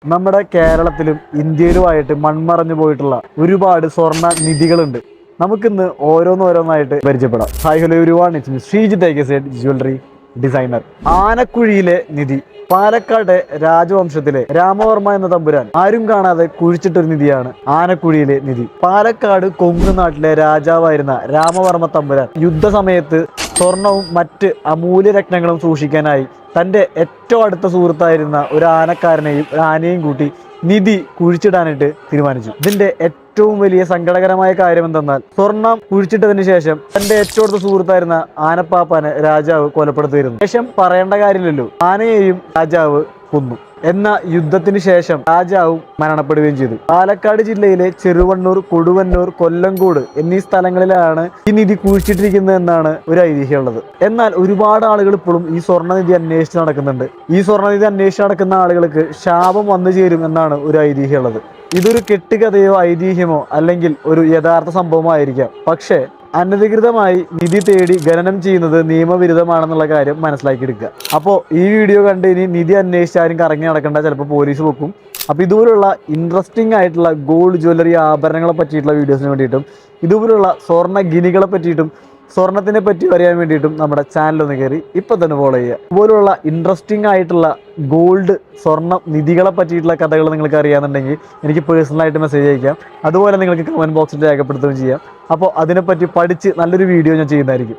നമ്മുടെ കേരളത്തിലും ഇന്ത്യയിലുമായിട്ട് മൺമറഞ്ഞു പോയിട്ടുള്ള ഒരുപാട് സ്വർണ്ണ നിധികളുണ്ട്. നമുക്കിന്ന് ഓരോന്നോരോന്നായിട്ട് പരിചയപ്പെടാം. Hi hello everyone, it's me Sreejith ഐകസെഡ് ജ്വല്ലറി ഡിസൈനർ. ആനക്കുഴിയിലെ നിധി. പാലക്കാട് രാജവംശത്തിലെ രാമവർമ്മ എന്ന തമ്പുരാൻ ആരും കാണാതെ കുഴിച്ചിട്ടൊരു നിധിയാണ് ആനക്കുഴിയിലെ നിധി. പാലക്കാട് കൊങ്ങ് നാട്ടിലെ രാജാവായിരുന്ന രാമവർമ്മ തമ്പുരാൻ യുദ്ധസമയത്ത് സ്വർണവും മറ്റ് അമൂല്യ രത്നങ്ങളും സൂക്ഷിക്കാനായി തൻ്റെ ഏറ്റവും അടുത്ത സുഹൃത്തായിരുന്ന ഒരു ആനക്കാരനെയും ഒരു ആനയും കൂട്ടി നിധി കുഴിച്ചിടാനായിട്ട് തീരുമാനിച്ചു. ഇതിന്റെ ഏറ്റവും വലിയ സങ്കടകരമായ കാര്യം എന്തെന്നാൽ സ്വർണം കുഴിച്ചിട്ടതിന് ശേഷം തന്റെ ഏറ്റവും അടുത്ത സുഹൃത്തായിരുന്ന ആനപ്പാപ്പാനെ രാജാവ് കൊലപ്പെടുത്തിയിരുന്നു. ശേഷം പറയേണ്ട കാര്യമില്ലല്ലോ, ആനയെയും രാജാവ് കൊന്നു. എന്ന യുദ്ധത്തിന് ശേഷം രാജാവും മരണപ്പെടുകയും ചെയ്തു. പാലക്കാട് ജില്ലയിലെ ചെറുവണ്ണൂർ, കൊടുവന്നൂർ, കൊല്ലങ്കോട് എന്നീ സ്ഥലങ്ങളിലാണ് ഈ നിധി കുഴിച്ചിട്ടിരിക്കുന്നത് എന്നാണ് ഒരു ഐതിഹ്യമുള്ളത്. എന്നാൽ ഒരുപാട് ആളുകൾ ഇപ്പോഴും ഈ സ്വർണ്ണനിധി അന്വേഷിച്ച് നടക്കുന്നുണ്ട്. ഈ സ്വർണ്ണനിധി അന്വേഷിച്ച് നടക്കുന്ന ആളുകൾക്ക് ശാപം വന്നു ചേരും എന്നാണ് ഒരു ഐതിഹ്യമുള്ളത്. ഇതൊരു കെട്ടുകഥയോ ഐതിഹ്യമോ അല്ലെങ്കിൽ ഒരു യഥാർത്ഥ സംഭവമോ ആയിരിക്കാം. പക്ഷേ അനധികൃതമായി നിധി തേടി ഖനനം ചെയ്യുന്നത് നിയമവിരുദ്ധമാണെന്നുള്ള കാര്യം മനസ്സിലാക്കിയെടുക്കുക. അപ്പോൾ ഈ വീഡിയോ കണ്ട് ഇനി നിധി അന്വേഷിച്ചാലും കറങ്ങി നടക്കേണ്ട, ചിലപ്പോൾ പോലീസ് വെക്കും. അപ്പോൾ ഇതുപോലുള്ള ഇൻട്രസ്റ്റിംഗ് ആയിട്ടുള്ള ഗോൾഡ് ജ്വല്ലറി ആഭരണങ്ങളെ പറ്റിയിട്ടുള്ള വീഡിയോസിന് വേണ്ടിയിട്ടും ഇതുപോലുള്ള സ്വർണ്ണ ഗിനികളെ പറ്റിയിട്ടും സ്വർണത്തിനെ പറ്റി അറിയാൻ വേണ്ടിയിട്ടും നമ്മുടെ ചാനൽ ഒന്ന് കയറി ഇപ്പം തന്നെ ഫോളോ ചെയ്യുക. അതുപോലുള്ള ഇൻട്രസ്റ്റിംഗ് ആയിട്ടുള്ള ഗോൾഡ് സ്വർണ്ണ നിധികളെ പറ്റിയിട്ടുള്ള കഥകൾ നിങ്ങൾക്ക് അറിയാമെന്നുണ്ടെങ്കിൽ എനിക്ക് പേഴ്സണലായിട്ട് മെസ്സേജ് അയക്കാം. അതുപോലെ നിങ്ങൾക്ക് കമൻറ്റ് ബോക്സിൽ രേഖപ്പെടുത്തുകയും ചെയ്യാം. അപ്പോൾ അതിനെപ്പറ്റി പഠിച്ച് നല്ലൊരു വീഡിയോ ഞാൻ ചെയ്യുന്നതായിരിക്കും.